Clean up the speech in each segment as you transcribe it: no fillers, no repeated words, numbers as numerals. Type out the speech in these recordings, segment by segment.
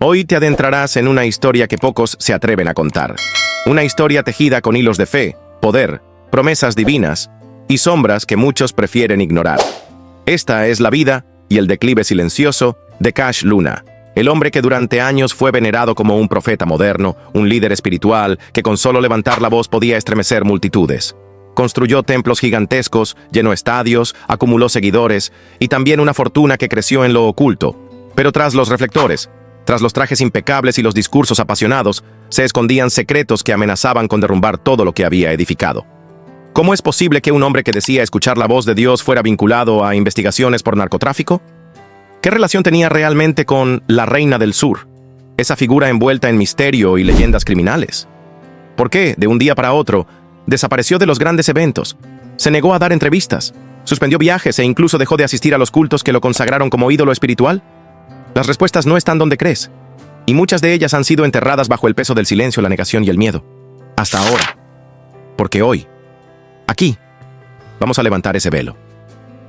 Hoy te adentrarás en una historia que pocos se atreven a contar. Una historia tejida con hilos de fe, poder, promesas divinas y sombras que muchos prefieren ignorar. Esta es la vida y el declive silencioso de Cash Luna, el hombre que durante años fue venerado como un profeta moderno, un líder espiritual que con solo levantar la voz podía estremecer multitudes. Construyó templos gigantescos, llenó estadios, acumuló seguidores y también una fortuna que creció en lo oculto. Pero tras los reflectores, tras los trajes impecables y los discursos apasionados, se escondían secretos que amenazaban con derrumbar todo lo que había edificado. ¿Cómo es posible que un hombre que decía escuchar la voz de Dios fuera vinculado a investigaciones por narcotráfico? ¿Qué relación tenía realmente con la Reina del Sur, esa figura envuelta en misterio y leyendas criminales? ¿Por qué, de un día para otro, desapareció de los grandes eventos? Se negó a dar entrevistas, suspendió viajes e incluso dejó de asistir a los cultos que lo consagraron como ídolo espiritual. Las respuestas no están donde crees, y muchas de ellas han sido enterradas bajo el peso del silencio, la negación y el miedo. Hasta ahora. Porque hoy, aquí, vamos a levantar ese velo.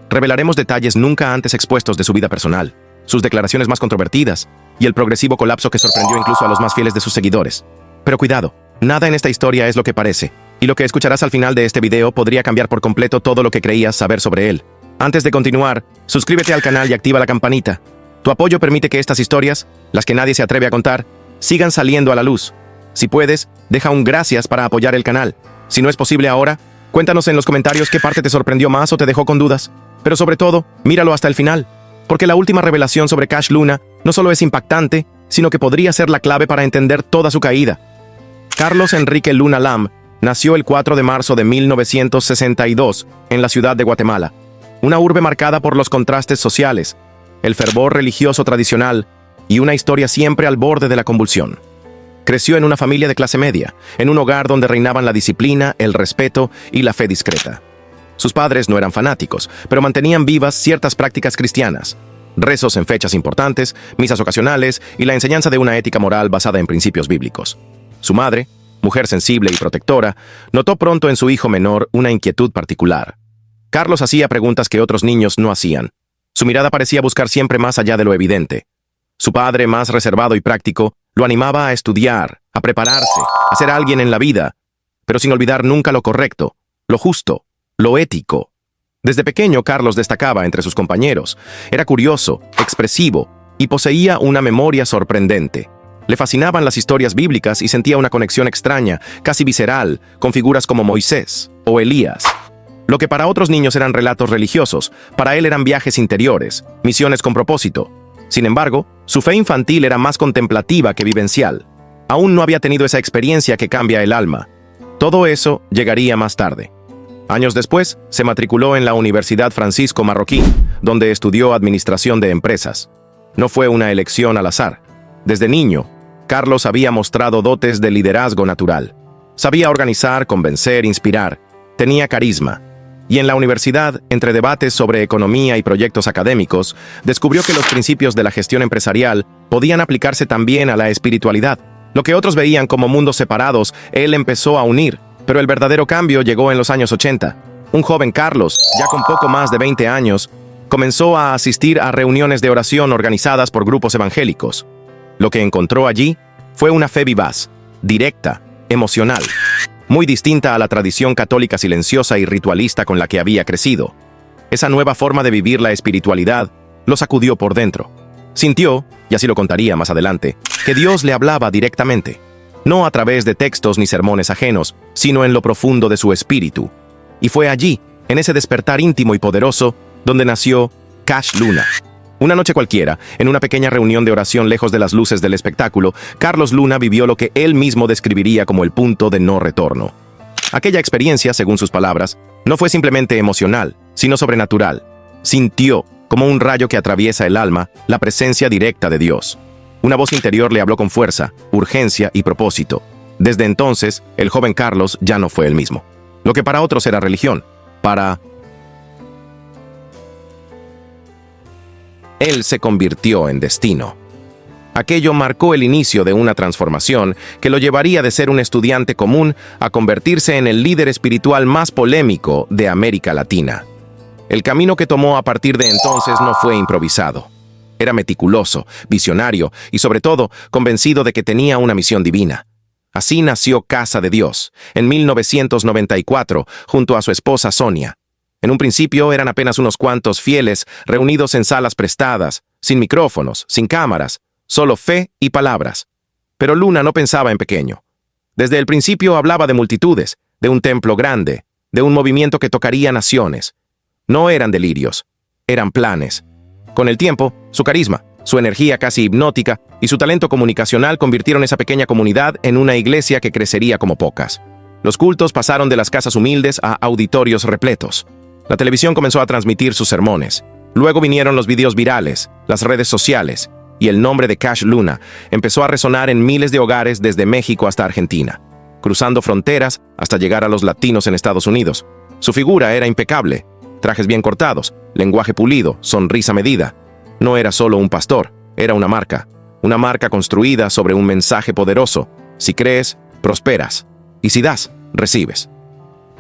Revelaremos detalles nunca antes expuestos de su vida personal, sus declaraciones más controvertidas y el progresivo colapso que sorprendió incluso a los más fieles de sus seguidores. Pero cuidado, nada en esta historia es lo que parece, y lo que escucharás al final de este video podría cambiar por completo todo lo que creías saber sobre él. Antes de continuar, suscríbete al canal y activa la campanita. Tu apoyo permite que estas historias, las que nadie se atreve a contar, sigan saliendo a la luz. Si puedes, deja un gracias para apoyar el canal. Si no es posible ahora, cuéntanos en los comentarios qué parte te sorprendió más o te dejó con dudas. Pero sobre todo, míralo hasta el final, porque la última revelación sobre Cash Luna no solo es impactante, sino que podría ser la clave para entender toda su caída. Carlos Enrique Luna Lam nació el 4 de marzo de 1962 en la ciudad de Guatemala, una urbe marcada por los contrastes sociales, el fervor religioso tradicional y una historia siempre al borde de la convulsión. Creció en una familia de clase media, en un hogar donde reinaban la disciplina, el respeto y la fe discreta. Sus padres no eran fanáticos, pero mantenían vivas ciertas prácticas cristianas, rezos en fechas importantes, misas ocasionales y la enseñanza de una ética moral basada en principios bíblicos. Su madre, mujer sensible y protectora, notó pronto en su hijo menor una inquietud particular. Carlos hacía preguntas que otros niños no hacían. Su mirada parecía buscar siempre más allá de lo evidente. Su padre, más reservado y práctico, lo animaba a estudiar, a prepararse, a ser alguien en la vida, pero sin olvidar nunca lo correcto, lo justo, lo ético. Desde pequeño, Carlos destacaba entre sus compañeros. Era curioso, expresivo y poseía una memoria sorprendente. Le fascinaban las historias bíblicas y sentía una conexión extraña, casi visceral, con figuras como Moisés o Elías. Lo que para otros niños eran relatos religiosos, para él eran viajes interiores, misiones con propósito. Sin embargo, su fe infantil era más contemplativa que vivencial. Aún no había tenido esa experiencia que cambia el alma. Todo eso llegaría más tarde. Años después, se matriculó en la Universidad Francisco Marroquín, donde estudió administración de empresas. No fue una elección al azar. Desde niño, Carlos había mostrado dotes de liderazgo natural. Sabía organizar, convencer, inspirar. Tenía carisma. Y en la universidad, entre debates sobre economía y proyectos académicos, descubrió que los principios de la gestión empresarial podían aplicarse también a la espiritualidad. Lo que otros veían como mundos separados, él empezó a unir, pero el verdadero cambio llegó en los años 80. Un joven Carlos, ya con poco más de 20 años, comenzó a asistir a reuniones de oración organizadas por grupos evangélicos. Lo que encontró allí fue una fe vivaz, directa, emocional, muy distinta a la tradición católica silenciosa y ritualista con la que había crecido. Esa nueva forma de vivir la espiritualidad lo sacudió por dentro. Sintió, y así lo contaría más adelante, que Dios le hablaba directamente, no a través de textos ni sermones ajenos, sino en lo profundo de su espíritu. Y fue allí, en ese despertar íntimo y poderoso, donde nació Cash Luna. Una noche cualquiera, en una pequeña reunión de oración lejos de las luces del espectáculo, Carlos Luna vivió lo que él mismo describiría como el punto de no retorno. Aquella experiencia, según sus palabras, no fue simplemente emocional, sino sobrenatural. Sintió, como un rayo que atraviesa el alma, la presencia directa de Dios. Una voz interior le habló con fuerza, urgencia y propósito. Desde entonces, el joven Carlos ya no fue el mismo. Lo que para otros era religión, para él se convirtió en destino. Aquello marcó el inicio de una transformación que lo llevaría de ser un estudiante común a convertirse en el líder espiritual más polémico de América Latina. El camino que tomó a partir de entonces no fue improvisado. Era meticuloso, visionario y, sobre todo, convencido de que tenía una misión divina. Así nació Casa de Dios, en 1994, junto a su esposa Sonia. En un principio eran apenas unos cuantos fieles reunidos en salas prestadas, sin micrófonos, sin cámaras, solo fe y palabras. Pero Luna no pensaba en pequeño. Desde el principio hablaba de multitudes, de un templo grande, de un movimiento que tocaría naciones. No eran delirios, eran planes. Con el tiempo, su carisma, su energía casi hipnótica y su talento comunicacional convirtieron esa pequeña comunidad en una iglesia que crecería como pocas. Los cultos pasaron de las casas humildes a auditorios repletos. La televisión comenzó a transmitir sus sermones. Luego vinieron los videos virales, las redes sociales, y el nombre de Cash Luna empezó a resonar en miles de hogares desde México hasta Argentina, cruzando fronteras hasta llegar a los latinos en Estados Unidos. Su figura era impecable, trajes bien cortados, lenguaje pulido, sonrisa medida. No era solo un pastor, era una marca construida sobre un mensaje poderoso. Si crees, prosperas, y si das, recibes.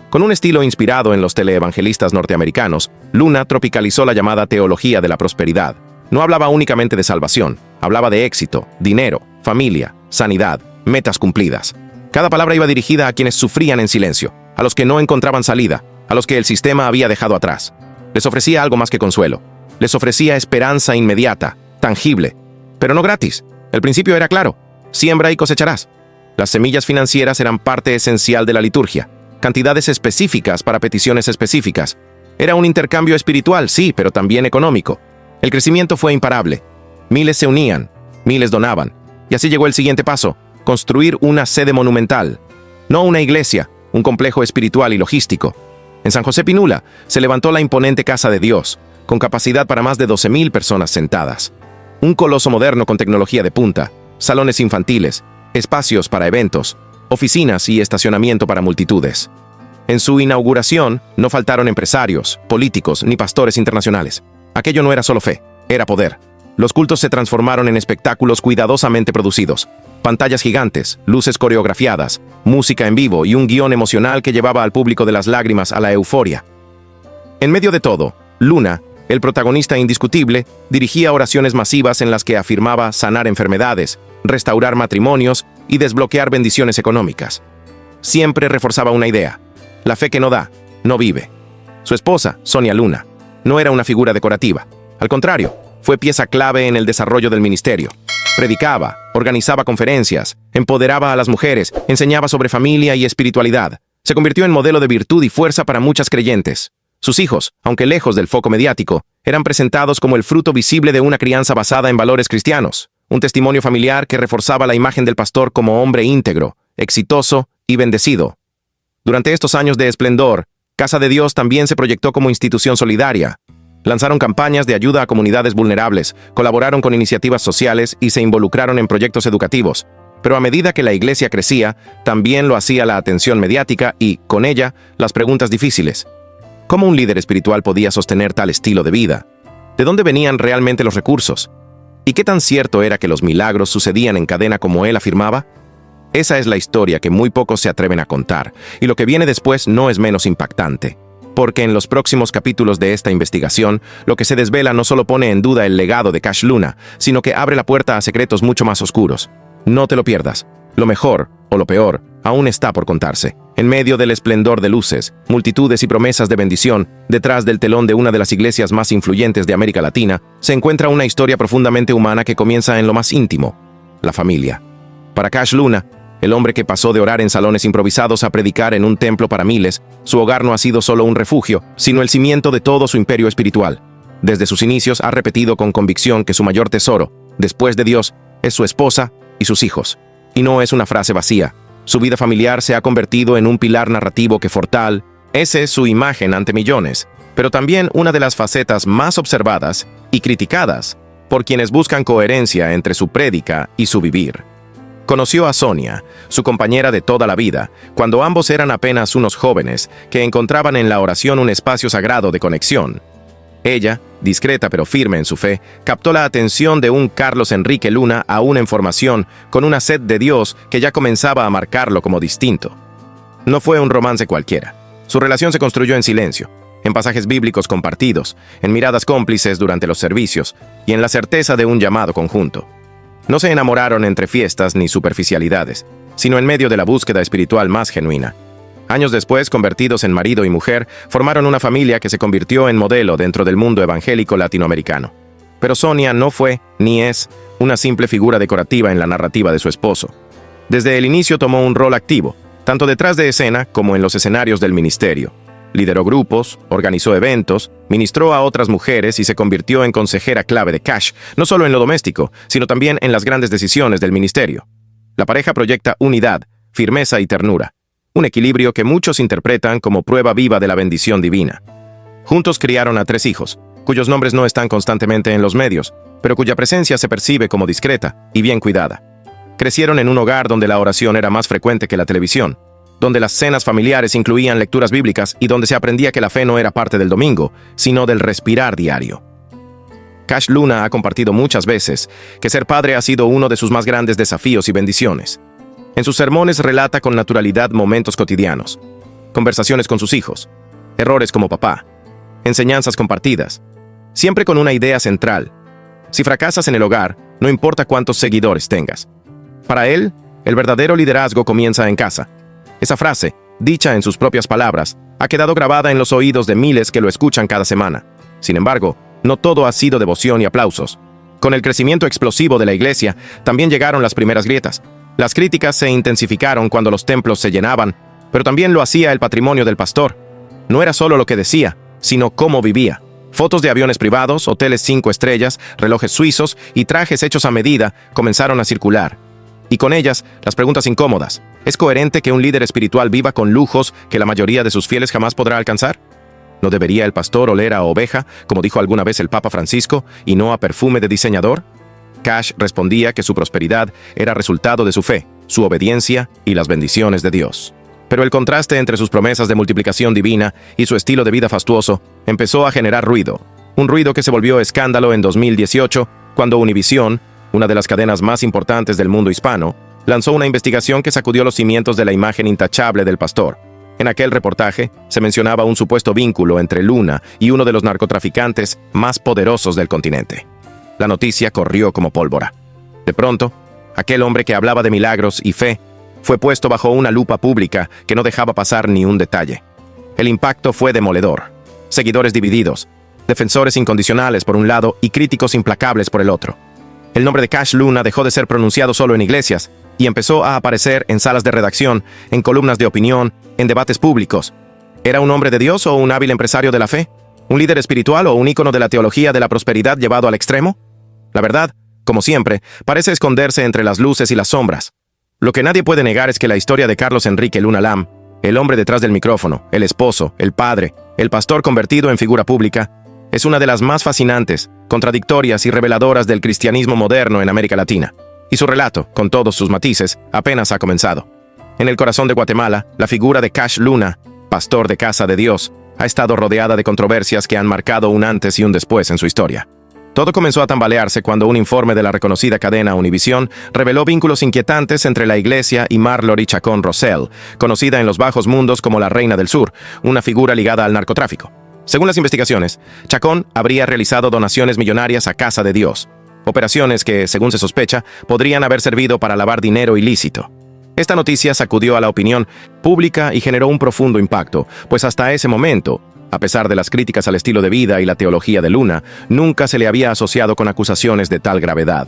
Con un estilo inspirado en los teleevangelistas norteamericanos, Luna tropicalizó la llamada teología de la prosperidad. No hablaba únicamente de salvación, hablaba de éxito, dinero, familia, sanidad, metas cumplidas. Cada palabra iba dirigida a quienes sufrían en silencio, a los que no encontraban salida, a los que el sistema había dejado atrás. Les ofrecía algo más que consuelo. Les ofrecía esperanza inmediata, tangible, pero no gratis. El principio era claro: siembra y cosecharás. Las semillas financieras eran parte esencial de la liturgia, cantidades específicas para peticiones específicas. Era un intercambio espiritual, sí, pero también económico. El crecimiento fue imparable. Miles se unían, miles donaban. Y así llegó el siguiente paso: construir una sede monumental. No una iglesia, un complejo espiritual y logístico. En San José Pinula se levantó la imponente Casa de Dios, con capacidad para más de 12,000 personas sentadas. Un coloso moderno con tecnología de punta, salones infantiles, espacios para eventos, oficinas y estacionamiento para multitudes. En su inauguración no faltaron empresarios, políticos ni pastores internacionales. Aquello no era solo fe, era poder. Los cultos se transformaron en espectáculos cuidadosamente producidos. Pantallas gigantes, luces coreografiadas, música en vivo y un guión emocional que llevaba al público de las lágrimas a la euforia. En medio de todo, Luna, el protagonista indiscutible, dirigía oraciones masivas en las que afirmaba sanar enfermedades, restaurar matrimonios y desbloquear bendiciones económicas. Siempre reforzaba una idea: la fe que no da, no vive. Su esposa, Sonia Luna, no era una figura decorativa. Al contrario, fue pieza clave en el desarrollo del ministerio. Predicaba, organizaba conferencias, empoderaba a las mujeres, enseñaba sobre familia y espiritualidad. Se convirtió en modelo de virtud y fuerza para muchas creyentes. Sus hijos, aunque lejos del foco mediático, eran presentados como el fruto visible de una crianza basada en valores cristianos, un testimonio familiar que reforzaba la imagen del pastor como hombre íntegro, exitoso y bendecido. Durante estos años de esplendor, Casa de Dios también se proyectó como institución solidaria. Lanzaron campañas de ayuda a comunidades vulnerables, colaboraron con iniciativas sociales y se involucraron en proyectos educativos. Pero a medida que la iglesia crecía, también lo hacía la atención mediática y, con ella, las preguntas difíciles. ¿Cómo un líder espiritual podía sostener tal estilo de vida? ¿De dónde venían realmente los recursos? ¿Y qué tan cierto era que los milagros sucedían en cadena como él afirmaba? Esa es la historia que muy pocos se atreven a contar, y lo que viene después no es menos impactante. Porque en los próximos capítulos de esta investigación, lo que se desvela no solo pone en duda el legado de Cash Luna, sino que abre la puerta a secretos mucho más oscuros. No te lo pierdas. Lo mejor, o lo peor, aún está por contarse. En medio del esplendor de luces, multitudes y promesas de bendición, detrás del telón de una de las iglesias más influyentes de América Latina, se encuentra una historia profundamente humana que comienza en lo más íntimo: la familia. Para Cash Luna, el hombre que pasó de orar en salones improvisados a predicar en un templo para miles, su hogar no ha sido solo un refugio, sino el cimiento de todo su imperio espiritual. Desde sus inicios ha repetido con convicción que su mayor tesoro, después de Dios, es su esposa y sus hijos. Y no es una frase vacía. Su vida familiar se ha convertido en un pilar narrativo que fortal. Esa es su imagen ante millones, pero también una de las facetas más observadas y criticadas por quienes buscan coherencia entre su prédica y su vivir. Conoció a Sonia, su compañera de toda la vida, cuando ambos eran apenas unos jóvenes que encontraban en la oración un espacio sagrado de conexión. Ella, discreta pero firme en su fe, captó la atención de un Carlos Enrique Luna aún en formación, con una sed de Dios que ya comenzaba a marcarlo como distinto. No fue un romance cualquiera. Su relación se construyó en silencio. en pasajes bíblicos compartidos, en miradas cómplices durante los servicios y en la certeza de un llamado conjunto. No se enamoraron entre fiestas ni superficialidades, sino en medio de la búsqueda espiritual más genuina. Años después, convertidos en marido y mujer, formaron una familia que se convirtió en modelo dentro del mundo evangélico latinoamericano. Pero Sonia no fue, ni es, una simple figura decorativa en la narrativa de su esposo. Desde el inicio tomó un rol activo, tanto detrás de escena como en los escenarios del ministerio. Lideró grupos, organizó eventos, ministró a otras mujeres y se convirtió en consejera clave de Cash, no solo en lo doméstico, sino también en las grandes decisiones del ministerio. La pareja proyecta unidad, firmeza y ternura, un equilibrio que muchos interpretan como prueba viva de la bendición divina. Juntos criaron a 3 hijos, cuyos nombres no están constantemente en los medios, pero cuya presencia se percibe como discreta y bien cuidada. Crecieron en un hogar donde la oración era más frecuente que la televisión, donde las cenas familiares incluían lecturas bíblicas y donde se aprendía que la fe no era parte del domingo, sino del respirar diario. Cash Luna ha compartido muchas veces que ser padre ha sido uno de sus más grandes desafíos y bendiciones. En sus sermones relata con naturalidad momentos cotidianos, conversaciones con sus hijos, errores como papá, enseñanzas compartidas, siempre con una idea central. Si fracasas en el hogar, no importa cuántos seguidores tengas. Para él, el verdadero liderazgo comienza en casa. Esa frase, dicha en sus propias palabras, ha quedado grabada en los oídos de miles que lo escuchan cada semana. Sin embargo, no todo ha sido devoción y aplausos. Con el crecimiento explosivo de la iglesia, también llegaron las primeras grietas. Las críticas se intensificaron cuando los templos se llenaban, pero también lo hacía el patrimonio del pastor. No era solo lo que decía, sino cómo vivía. Fotos de aviones privados, hoteles 5 estrellas, relojes suizos y trajes hechos a medida comenzaron a circular. Y con ellas, las preguntas incómodas. ¿Es coherente que un líder espiritual viva con lujos que la mayoría de sus fieles jamás podrá alcanzar? ¿No debería el pastor oler a oveja, como dijo alguna vez el Papa Francisco, y no a perfume de diseñador? Cash respondía que su prosperidad era resultado de su fe, su obediencia y las bendiciones de Dios. Pero el contraste entre sus promesas de multiplicación divina y su estilo de vida fastuoso empezó a generar ruido. Un ruido que se volvió escándalo en 2018, cuando Univisión, una de las cadenas más importantes del mundo hispano, lanzó una investigación que sacudió los cimientos de la imagen intachable del pastor. En aquel reportaje se mencionaba un supuesto vínculo entre Luna y uno de los narcotraficantes más poderosos del continente. La noticia corrió como pólvora. De pronto, aquel hombre que hablaba de milagros y fe fue puesto bajo una lupa pública que no dejaba pasar ni un detalle. El impacto fue demoledor. Seguidores divididos, defensores incondicionales por un lado y críticos implacables por el otro. El nombre de Cash Luna dejó de ser pronunciado solo en iglesias y empezó a aparecer en salas de redacción, en columnas de opinión, en debates públicos. ¿Era un hombre de Dios o un hábil empresario de la fe? ¿Un líder espiritual o un ícono de la teología de la prosperidad llevado al extremo? La verdad, como siempre, parece esconderse entre las luces y las sombras. Lo que nadie puede negar es que la historia de Carlos Enrique Luna Lam, el hombre detrás del micrófono, el esposo, el padre, el pastor convertido en figura pública, es una de las más fascinantes, contradictorias y reveladoras del cristianismo moderno en América Latina. Y su relato, con todos sus matices, apenas ha comenzado. En el corazón de Guatemala, la figura de Cash Luna, pastor de Casa de Dios, ha estado rodeada de controversias que han marcado un antes y un después en su historia. Todo comenzó a tambalearse cuando un informe de la reconocida cadena Univisión reveló vínculos inquietantes entre la iglesia y Marlory Chacón Rosell, conocida en los bajos mundos como la Reina del Sur, una figura ligada al narcotráfico. Según las investigaciones, Chacón habría realizado donaciones millonarias a Casa de Dios, operaciones que, según se sospecha, podrían haber servido para lavar dinero ilícito. Esta noticia sacudió a la opinión pública y generó un profundo impacto, pues hasta ese momento, a pesar de las críticas al estilo de vida y la teología de Luna, nunca se le había asociado con acusaciones de tal gravedad.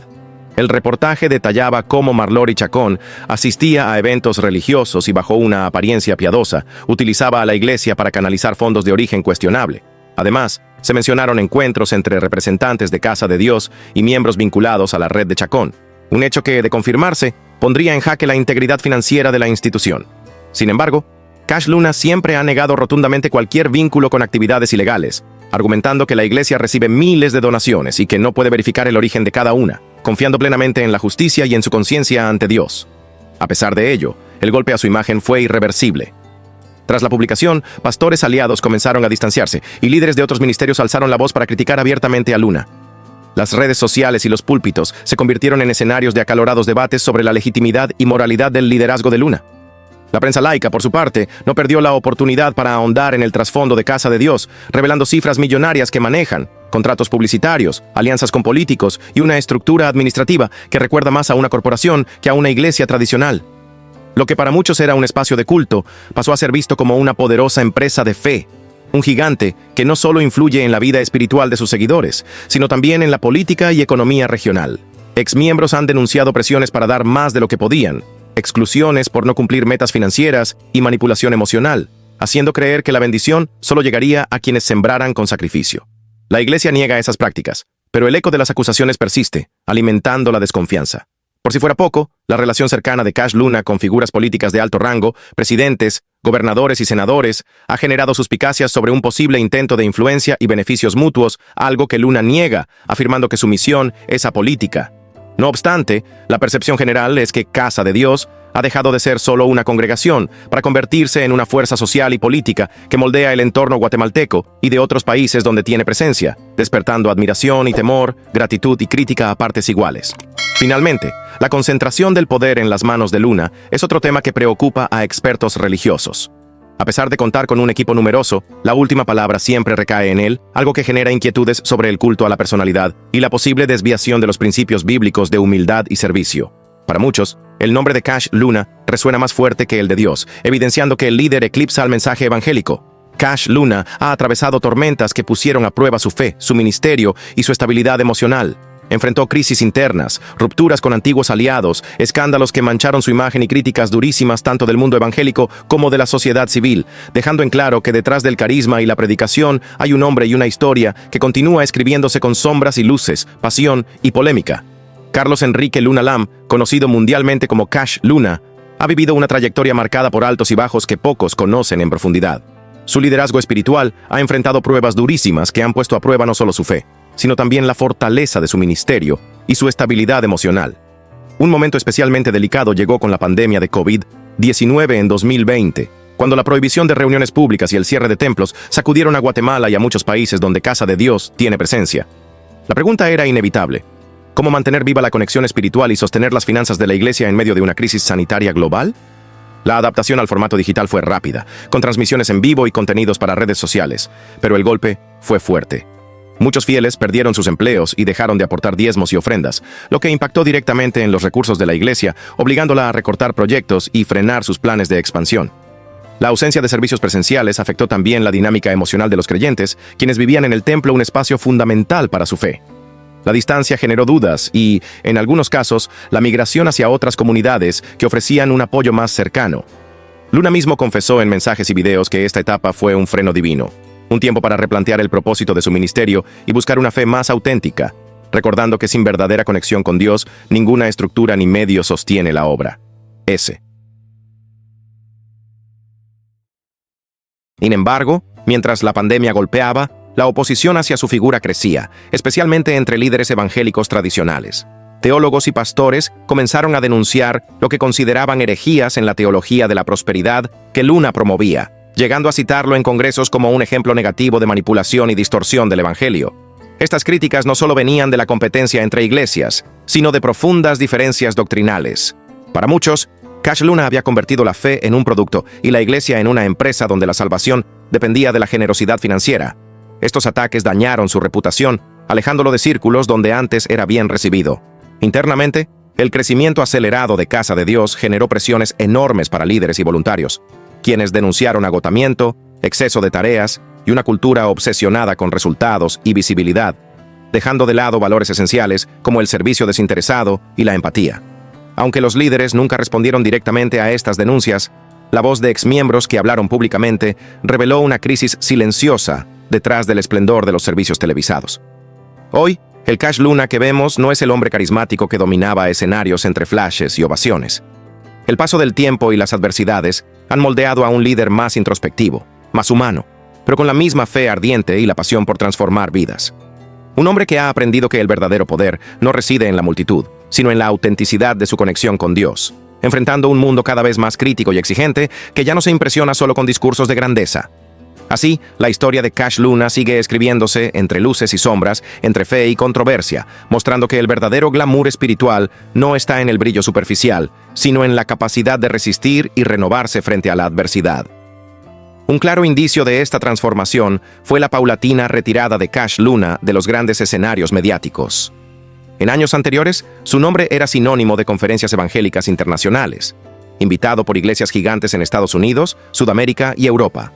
El reportaje detallaba cómo Marlory Chacón asistía a eventos religiosos y bajo una apariencia piadosa, utilizaba a la iglesia para canalizar fondos de origen cuestionable. Además, se mencionaron encuentros entre representantes de Casa de Dios y miembros vinculados a la red de Chacón, un hecho que, de confirmarse, pondría en jaque la integridad financiera de la institución. Sin embargo, Cash Luna siempre ha negado rotundamente cualquier vínculo con actividades ilegales, argumentando que la iglesia recibe miles de donaciones y que no puede verificar el origen de cada una, confiando plenamente en la justicia y en su conciencia ante Dios. A pesar de ello, el golpe a su imagen fue irreversible. Tras la publicación, pastores aliados comenzaron a distanciarse y líderes de otros ministerios alzaron la voz para criticar abiertamente a Luna. Las redes sociales y los púlpitos se convirtieron en escenarios de acalorados debates sobre la legitimidad y moralidad del liderazgo de Luna. La prensa laica, por su parte, no perdió la oportunidad para ahondar en el trasfondo de Casa de Dios, revelando cifras millonarias que manejan, contratos publicitarios, alianzas con políticos y una estructura administrativa que recuerda más a una corporación que a una iglesia tradicional. Lo que para muchos era un espacio de culto, pasó a ser visto como una poderosa empresa de fe, un gigante que no solo influye en la vida espiritual de sus seguidores, sino también en la política y economía regional. Exmiembros han denunciado presiones para dar más de lo que podían, exclusiones por no cumplir metas financieras y manipulación emocional, haciendo creer que la bendición solo llegaría a quienes sembraran con sacrificio. La iglesia niega esas prácticas, pero el eco de las acusaciones persiste, alimentando la desconfianza. Por si fuera poco, la relación cercana de Cash Luna con figuras políticas de alto rango, presidentes, gobernadores y senadores, ha generado suspicacias sobre un posible intento de influencia y beneficios mutuos, algo que Luna niega, afirmando que su misión es apolítica. No obstante, la percepción general es que Casa de Dios ha dejado de ser solo una congregación para convertirse en una fuerza social y política que moldea el entorno guatemalteco y de otros países donde tiene presencia, despertando admiración y temor, gratitud y crítica a partes iguales. Finalmente, la concentración del poder en las manos de Luna es otro tema que preocupa a expertos religiosos. A pesar de contar con un equipo numeroso, la última palabra siempre recae en él, algo que genera inquietudes sobre el culto a la personalidad y la posible desviación de los principios bíblicos de humildad y servicio. Para muchos, el nombre de Cash Luna resuena más fuerte que el de Dios, evidenciando que el líder eclipsa al mensaje evangélico. Cash Luna ha atravesado tormentas que pusieron a prueba su fe, su ministerio y su estabilidad emocional. Enfrentó crisis internas, rupturas con antiguos aliados, escándalos que mancharon su imagen y críticas durísimas tanto del mundo evangélico como de la sociedad civil, dejando en claro que detrás del carisma y la predicación hay un hombre y una historia que continúa escribiéndose con sombras y luces, pasión y polémica. Carlos Enrique Luna Lam, conocido mundialmente como Cash Luna, ha vivido una trayectoria marcada por altos y bajos que pocos conocen en profundidad. Su liderazgo espiritual ha enfrentado pruebas durísimas que han puesto a prueba no solo su fe, sino también la fortaleza de su ministerio y su estabilidad emocional. Un momento especialmente delicado llegó con la pandemia de COVID-19 en 2020, cuando la prohibición de reuniones públicas y el cierre de templos sacudieron a Guatemala y a muchos países donde Casa de Dios tiene presencia. La pregunta era inevitable: ¿cómo mantener viva la conexión espiritual y sostener las finanzas de la iglesia en medio de una crisis sanitaria global? La adaptación al formato digital fue rápida, con transmisiones en vivo y contenidos para redes sociales, pero el golpe fue fuerte. Muchos fieles perdieron sus empleos y dejaron de aportar diezmos y ofrendas, lo que impactó directamente en los recursos de la iglesia, obligándola a recortar proyectos y frenar sus planes de expansión. La ausencia de servicios presenciales afectó también la dinámica emocional de los creyentes, quienes vivían en el templo un espacio fundamental para su fe. La distancia generó dudas y, en algunos casos, la migración hacia otras comunidades que ofrecían un apoyo más cercano. Luna mismo confesó en mensajes y videos que esta etapa fue un freno divino, un tiempo para replantear el propósito de su ministerio y buscar una fe más auténtica, recordando que sin verdadera conexión con Dios, ninguna estructura ni medio sostiene la obra. Sin embargo, mientras la pandemia golpeaba, la oposición hacia su figura crecía, especialmente entre líderes evangélicos tradicionales. Teólogos y pastores comenzaron a denunciar lo que consideraban herejías en la teología de la prosperidad que Luna promovía, llegando a citarlo en congresos como un ejemplo negativo de manipulación y distorsión del evangelio. Estas críticas no solo venían de la competencia entre iglesias, sino de profundas diferencias doctrinales. Para muchos, Cash Luna había convertido la fe en un producto y la iglesia en una empresa donde la salvación dependía de la generosidad financiera. Estos ataques dañaron su reputación, alejándolo de círculos donde antes era bien recibido. Internamente, el crecimiento acelerado de Casa de Dios generó presiones enormes para líderes y voluntarios, quienes denunciaron agotamiento, exceso de tareas y una cultura obsesionada con resultados y visibilidad, dejando de lado valores esenciales como el servicio desinteresado y la empatía. Aunque los líderes nunca respondieron directamente a estas denuncias, la voz de exmiembros que hablaron públicamente reveló una crisis silenciosa detrás del esplendor de los servicios televisados. Hoy, el Cash Luna que vemos no es el hombre carismático que dominaba escenarios entre flashes y ovaciones. El paso del tiempo y las adversidades han moldeado a un líder más introspectivo, más humano, pero con la misma fe ardiente y la pasión por transformar vidas. Un hombre que ha aprendido que el verdadero poder no reside en la multitud, sino en la autenticidad de su conexión con Dios, enfrentando un mundo cada vez más crítico y exigente que ya no se impresiona solo con discursos de grandeza. Así, la historia de Cash Luna sigue escribiéndose entre luces y sombras, entre fe y controversia, mostrando que el verdadero glamour espiritual no está en el brillo superficial, sino en la capacidad de resistir y renovarse frente a la adversidad. Un claro indicio de esta transformación fue la paulatina retirada de Cash Luna de los grandes escenariros mediáticos. En años anteriores, su nombre era sinónimo de conferencias evangélicas internacionales, invitado por iglesias gigantes en Estados Unidos, Sudamérica y Europa.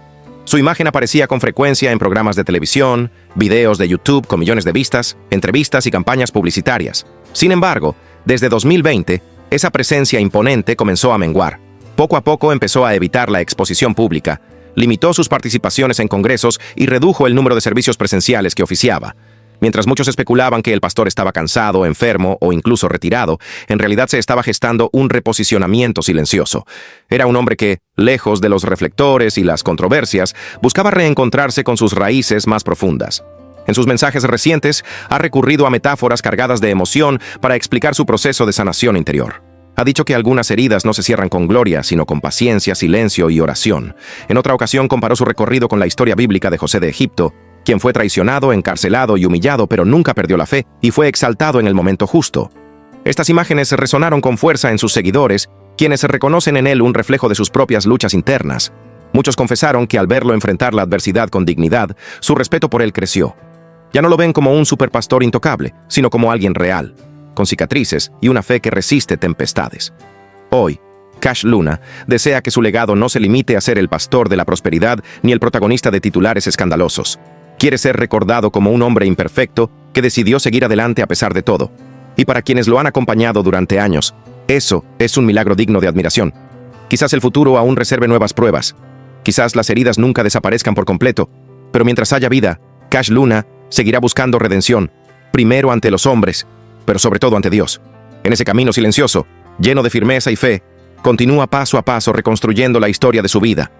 Su imagen aparecía con frecuencia en programas de televisión, videos de YouTube con millones de vistas, entrevistas y campañas publicitarias. Sin embargo, desde 2020, esa presencia imponente comenzó a menguar. Poco a poco empezó a evitar la exposición pública, limitó sus participaciones en congresos y redujo el número de servicios presenciales que oficiaba. Mientras muchos especulaban que el pastor estaba cansado, enfermo o incluso retirado, en realidad se estaba gestando un reposicionamiento silencioso. Era un hombre que, lejos de los reflectores y las controversias, buscaba reencontrarse con sus raíces más profundas. En sus mensajes recientes, ha recurrido a metáforas cargadas de emoción para explicar su proceso de sanación interior. Ha dicho que algunas heridas no se cierran con gloria, sino con paciencia, silencio y oración. En otra ocasión comparó su recorrido con la historia bíblica de José de Egipto, quien fue traicionado, encarcelado y humillado, pero nunca perdió la fe y fue exaltado en el momento justo. Estas imágenes resonaron con fuerza en sus seguidores, quienes reconocen en él un reflejo de sus propias luchas internas. Muchos confesaron que al verlo enfrentar la adversidad con dignidad, su respeto por él creció. Ya no lo ven como un superpastor intocable, sino como alguien real, con cicatrices y una fe que resiste tempestades. Hoy, Cash Luna desea que su legado no se limite a ser el pastor de la prosperidad ni el protagonista de titulares escandalosos. Quiere ser recordado como un hombre imperfecto que decidió seguir adelante a pesar de todo. Y para quienes lo han acompañado durante años, eso es un milagro digno de admiración. Quizás el futuro aún reserve nuevas pruebas. Quizás las heridas nunca desaparezcan por completo. Pero mientras haya vida, Cash Luna seguirá buscando redención, primero ante los hombres, pero sobre todo ante Dios. En ese camino silencioso, lleno de firmeza y fe, continúa paso a paso reconstruyendo la historia de su vida.